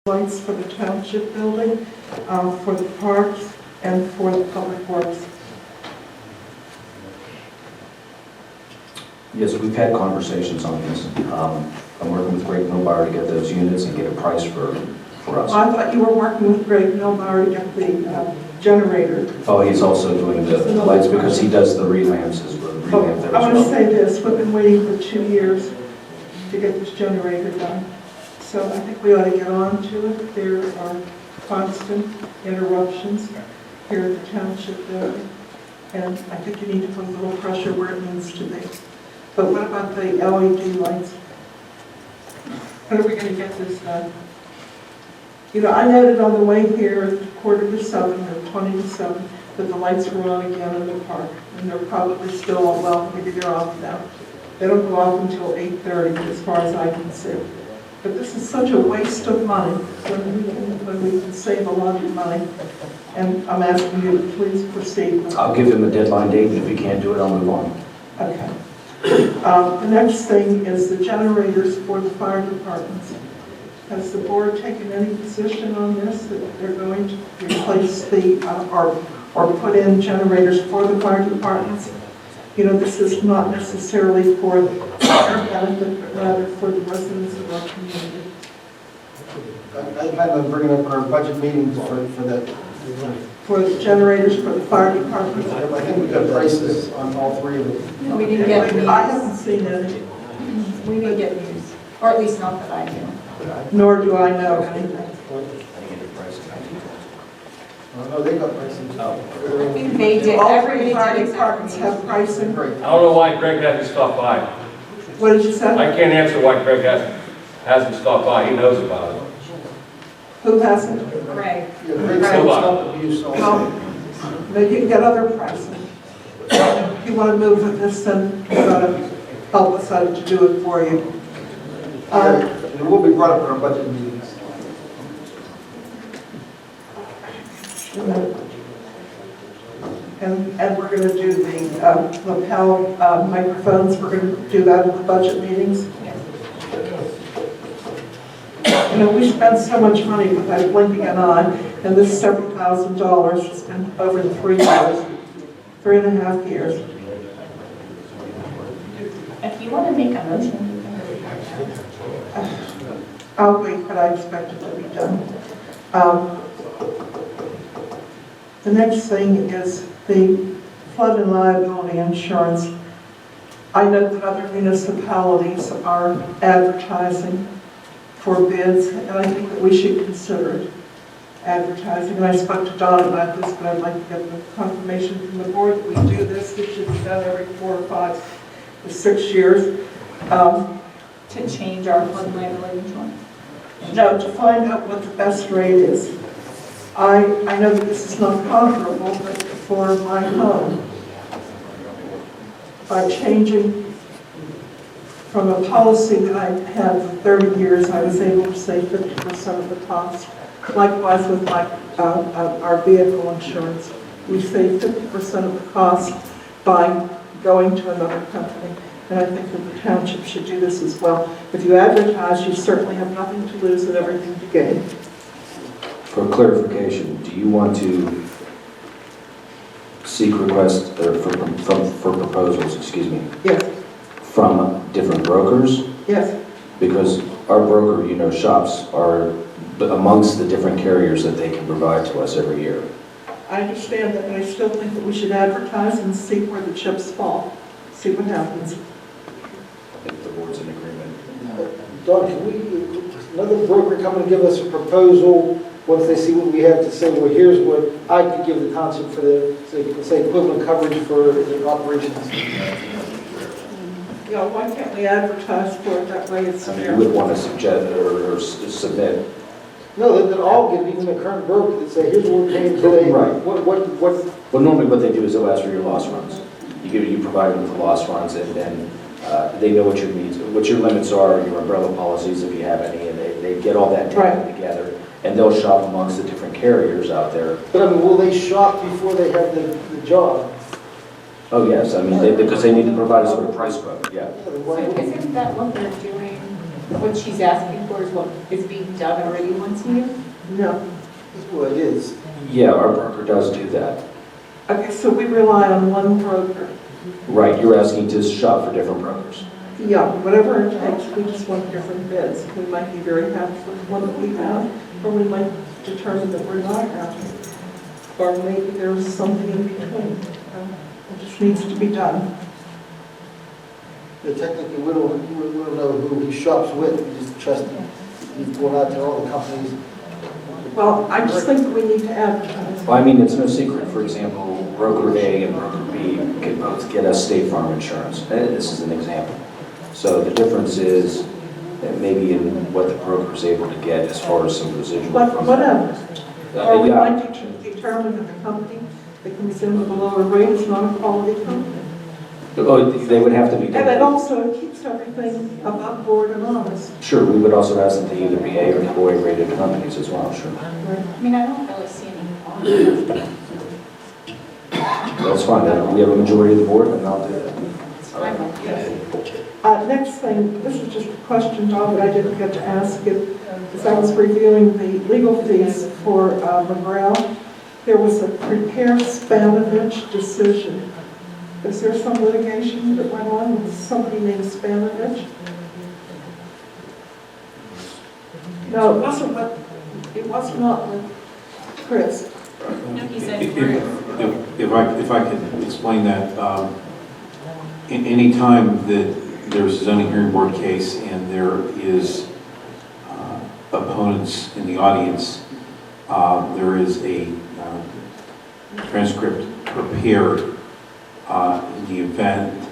lights for the township building, for the parks, and for the public works. Yes, we've had conversations on this. I'm working with Greg Milbauer to get those units and get a price for us. I thought you were working with Greg Milbauer to get the generator. Oh, he's also doing the lights because he does the relamps as well. I want to say this, we've been waiting for 2 years to get this generator done. So I think we ought to get on to it. There are constant interruptions here at the township building, and I think you need to put a little pressure where it needs to be. But what about the LED lights? When are we going to get this done? You know, I noted on the way here at 6:45 or 6:20 that the lights were on again in the park, and they're probably still on. Well, maybe they're off now. They don't go off until 8:30 as far as I can see. But this is such a waste of money when we can save a lot of money. And I'm asking you to please proceed. I'll give him a deadline date, and if he can't do it, I'll move on. Okay. The next thing is the generators for the fire departments. Has the board taken any position on this, that they're going to replace the, or put in generators for the fire departments? You know, this is not necessarily for the benefit, but rather for the residents of our community. I plan on bringing up our budget meetings for that. For the generators for the fire department. I think we've got prices on all three of them. No, we didn't get news. I haven't seen any, We didn't get news, or at least not that I knew. nor do I know anything. No, they got prices. They did, All everybody three fire did departments exactly. have pricing. Great. I don't know why Greg hasn't stopped by. What did you say? I can't answer why Greg hasn't stopped by. He knows about it. Who hasn't? Greg. Yeah, great self-abuse also. Well, maybe you can get other pricing. If you want to move with this, then you've got to help us out to do it for you. It will be brought up in our budget meetings. And we're going to do the lapel microphones. We're going to do that in the budget meetings. You know, we spend so much money without blinking an eye, and this several $1,000s has been over 3 years, 3.5 years. If you want to make a motion, you can. I'll wait, but I expect it to be done. The next thing is the flood and liability insurance. I know that other municipalities are advertising for bids, and I think that we should consider it, advertising. And I spoke to Don about this, but I'd like to get the confirmation from the board that we do this. It should be done every 4 or 5 or 6 years. To change our flood liability insurance. No, to find out what the best rate is. I know that this is not comparable, but for my home, by changing from a policy that I had for 30 years, I was able to save 50% of the cost. Likewise with my, our vehicle insurance, we save 50% of the cost by going to another company. And I think that the township should do this as well. If you advertise, you certainly have nothing to lose and everything to gain. For clarification, do you want to seek requests for proposals, excuse me, Yes, from different brokers? yes. Because our broker, you know, shops are amongst the different carriers that they can provide to us every year. I understand that, but I still think that we should advertise and see where the chips fall. See what happens. If the board's in agreement. Don, can we, another broker come and give us a proposal once they see what we have to say? Well, here's what I could give the township for the, say, equivalent coverage for the operations. You know, why can't we advertise for it that way? It's I mean, fair. you would want to suggest or submit. No, that all give, even the current broker, that say, here's what we're paying today. Right. What? Well, normally what they do is they'll ask for your loss runs. You provide them with the loss runs, and then they know what your needs, what your limits are, your umbrella policies, if you have any, and they get all that data together, and they'll shop amongst the different carriers out there. But I mean, will they shop before they have the job? Oh, yes, I mean, because they need to provide us with a price quote, yeah. So isn't that what they're doing What she's asking for is what is being done already once a year? No. Well, it is. Yeah, our broker does do that. Okay, so we rely on one broker. Right, you're asking to shop for different brokers. Yeah, whatever it takes, we just want different bids. We might be very happy with the one that we have, or we might determine that we're not happy. Or maybe there's something in between. It just needs to be done. But technically, we don't know who he shops with, we just trust him. He's going out to all the companies. Well, I just think that we need to advertise. Well, I mean, it's no secret, for example, broker A and broker B can both get us State Farm insurance. This is an example. So the difference is that maybe in what the broker is able to get as far as some residual from. Whatever. Or we Yeah. might determine that the company that comes in with a lower rate is not a quality company. Oh, they would have to be. And it also keeps everything above board and honest. Sure, we would also ask them to either be A or B rated companies as well, sure. I mean, I don't really see any harm. That's fine, we have a majority of the board, and I'll do that. It's fine with me. Next thing, this is just a question, John, that I didn't get to ask you. As I was reviewing the legal fees for McGraw, there was a prepare Spanovich decision. Is there some litigation that went on with somebody named Spanovich? No, it was not with Chris. No, he said If I could explain that, in any time that there's a zoning hearing board case and there is opponents in the audience, there is a transcript prepared in the event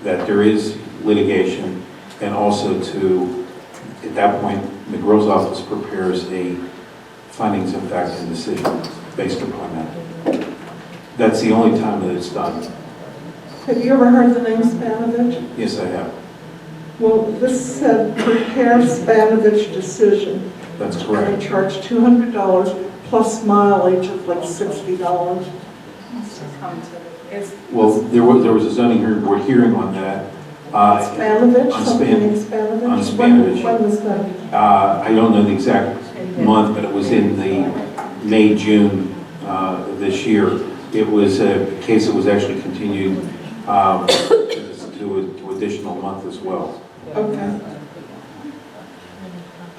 that there is litigation, and also to, at that point, McGraw's office prepares a findings of fact and decision based upon that. That's the only time that it's done. Have you ever heard the name Spanovich? Yes, I have. Well, this said prepare Spanovich decision. That's And correct. they charge $200 plus mileage of like $60. Well, there was a zoning hearing board hearing on that. Spanovich, on something Span- named Spanovich? on Spanovich. When was that? I don't know the exact month, but it was in the May, June this year. It was a case that was actually continued to additional month as well. Okay.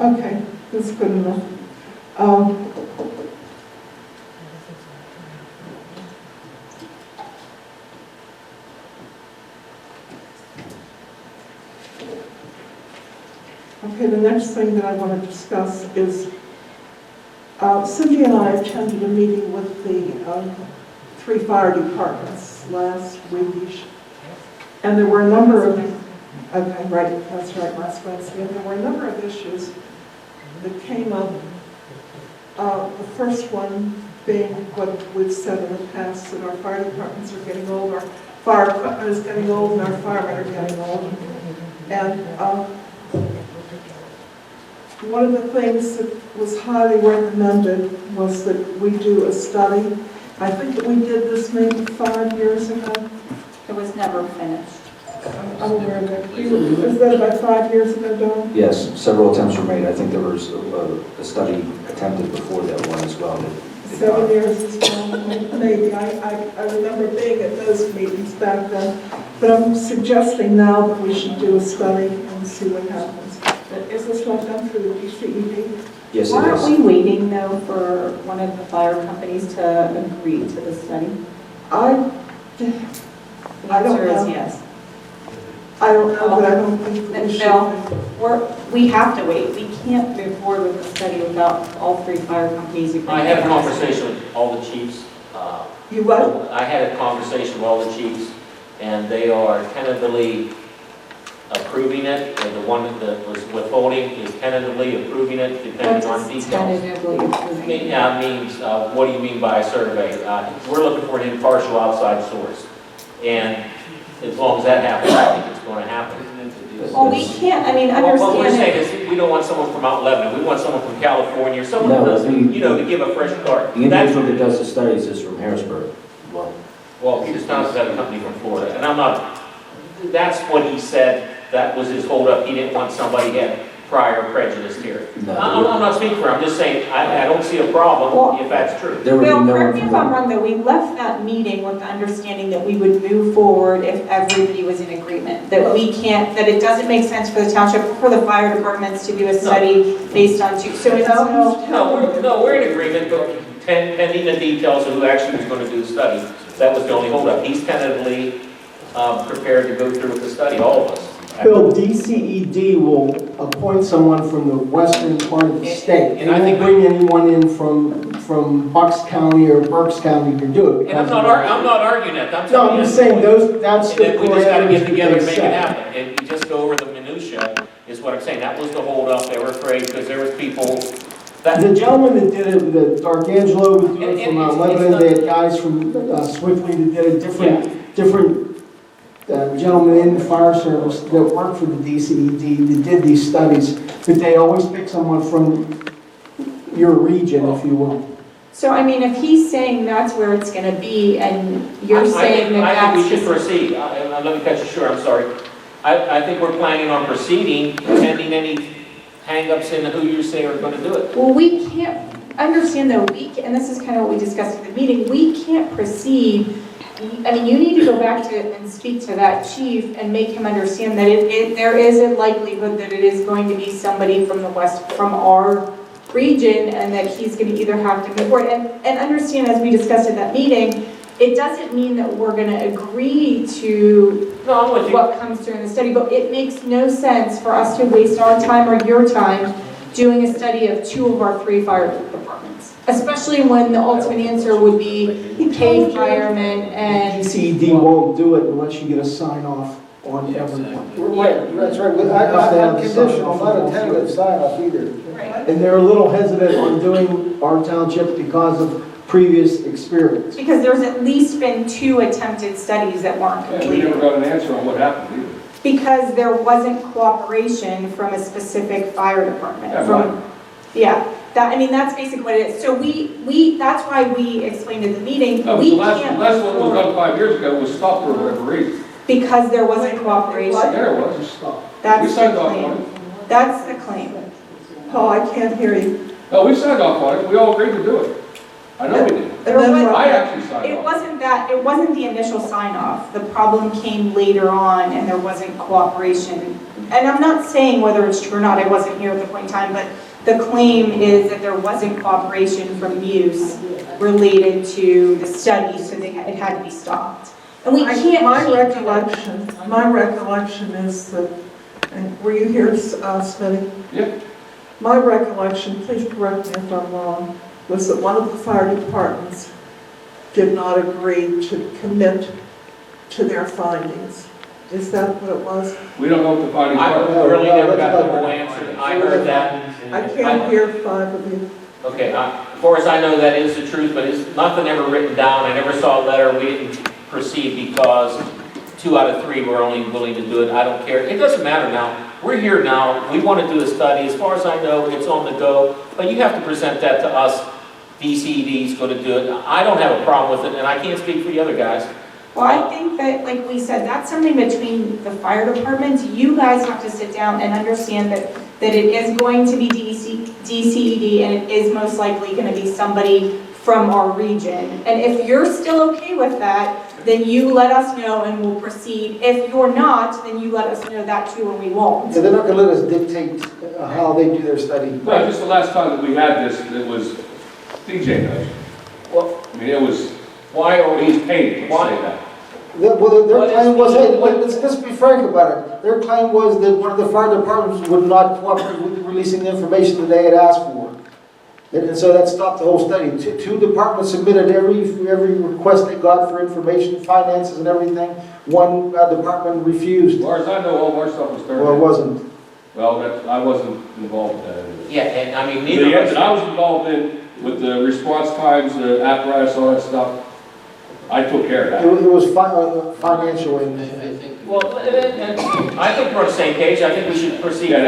Okay, that's good enough. Okay, the next thing that I want to discuss is Cynthia and I attended a meeting with the 3 fire departments last week, and there were a number of, okay, right, that's right, last Wednesday, and there were a number of issues that came up. The first one being what we've said in the past, that our fire departments are getting old, our fire equipment is getting old, and our firemen are getting old. And one of the things that was highly recommended was that we do a study. I think that we did this maybe 5 years ago. It was never finished. I'm aware of that. Was that about 5 years ago, Dawn? Yes, several attempts were made. I think there was a study attempted before that one as well. 7 years as well, maybe. I remember being at those meetings back then. But I'm suggesting now that we should do a study and see what happens. Is this not done through the DCED? Yes, Why it aren't is. we waiting though for one of the fire companies to agree to the study? I The I don't answer is know. yes. don't know, but I don't think that we should. No, we have to wait. We can't move forward with the study without all 3 fire companies agreeing. I had a conversation with all the chiefs. You what? I had a conversation with all the chiefs, and they are tentatively approving it, and the one that was withholding is tentatively approving it, depending on details. Tentatively approving. Yeah, means, what do you mean by a survey? We're looking for an impartial outside source, and as long as that happens, I think it's going to happen. Well, we can't, I mean, What we're saying understand is, we don't want someone from Mount Lebanon, we want someone from California, someone No, who does, the- to give a fresh start. The That's individual that does the studies is from Harrisburg. Well, Well, Peter Townsend had a company from Florida, and I'm not, that's what he said, that was his holdup, he didn't want somebody had prior prejudice here. No. I'm not speaking for, I'm just saying, I don't see a problem if that's true. There would be Bill, no correct me one if I'm from wrong, though, we left that meeting with the understanding that we would move forward if everybody was in agreement, that we can't, that it doesn't make sense for the township, for the fire departments to do a study based on two, so it's no. No, we're in agreement, but pending the details of who actually was going to do the study. That was the only holdup. He's tentatively prepared to go through with the study, all of us. Bill, DCED will appoint someone from the western part of the state. And They I think won't bring anyone in from Bucks County or Berks County to do it. And I'm not arguing that. I'm No, telling I'm you. just saying, that's And the then we just gotta get parameters together that and they make it set. happen. And we just go over the minutia, is what I'm saying. That was the holdup. They were afraid because there was people that. The gentleman that did it, the D'Arcangelo was doing it from And it's Lebanon, not- they had guys from Swiftly that did it, different gentlemen in the fire service that worked for the DCED that did these studies, but they always pick someone from your region, if you will. So, I mean, if he's saying that's where it's gonna be, and you're saying that I that's think we should just... proceed. Let me cut you short, I'm sorry. I think we're planning on proceeding pending any hang-ups in who you say are going to do it. Well, we can't, understand though, and this is kind of what we discussed at the meeting, we can't proceed. I mean, you need to go back to and speak to that chief and make him understand that there is a likelihood that it is going to be somebody from the west, from our region, and that he's going to either have to move forward. And understand, as we discussed at that meeting, it doesn't mean that we're going to agree to No, I'm with you. what comes during the study, but it makes no sense for us to waste our time or your time doing a study of 2 of our 3 fire departments, especially when the ultimate answer would be paid firemen and... DCED won't do it unless you get a sign off on everyone. Right, that's right, but I'm conditional, not a tentative sign off either. Right. And they're a little hesitant on doing our township because of previous experience. Because there's at least been 2 attempted studies that weren't Yeah, we never completed. got an answer on what happened either. Because there wasn't cooperation from a specific fire department. Yeah, From, yeah, I mean, that's basically what it is. So that's why we explained at the meeting, No, but we the last can't one move was forward done 5 years ago, was stopped for whatever reason. because there wasn't cooperation. There it was, it stopped. We That's the signed off on claim. it. That's the claim. Paul, I can't hear you. No, we signed off on it, we all agreed to do it. I know we did. And then I actually signed It off. it wasn't the initial sign off. The problem came later on and there wasn't cooperation. And I'm not saying whether it's true or not, I wasn't here at the point in time, but the claim is that there wasn't cooperation from Buse related to the study, so it had to be stopped. And we can't My keep doing my recollection is that, and were you here, Smitty? Yeah. My recollection, please correct me if I'm wrong, was that one of the fire departments did not agree to commit to their findings. Is that what it was? We don't know what the findings I are. really No, never that's got the not- whole answer. I heard that. I can't hear 5 of you. Okay, as far as I know, that is the truth, but it's nothing ever written down. I never saw a letter. We didn't proceed because 2 out of 3 were only willing to do it. I don't care. It doesn't matter now. We're here now. We want to do a study. As far as I know, it's on the go, but you have to present that to us. DCED is going to do it. I don't have a problem with it, and I can't speak for the other guys. Well, I think that, like we said, that's something between the fire departments. You guys have to sit down and understand that it is going to be DCED, and it is most likely going to be somebody from our region. And if you're still okay with that, then you let us know and we'll proceed. If you're not, then you let us know that too, and we won't. Yeah, they're not gonna let us dictate how they do their study. No, just the last time that we had this, it was DJ knows. Well, I mean, it was, why are he's we? paid, let's say that. Well, their What is claim was, the- hey, let's be frank about it. Their claim was that one of the fire departments would not cooperate with releasing the information that they had asked for. And so that stopped the whole study. 2 departments submitted every request they got for information, finances and everything. 1 department refused. As far as I know, all of our stuff was turned Well, it in. wasn't. Well, I wasn't involved with that. Yeah, and I mean, The neither end of that I us. was involved in, with the response times, the apparatus, all that stuff, I took care of that. It was financial and Well, and I think we're on the same page. I think we should proceed. Yeah,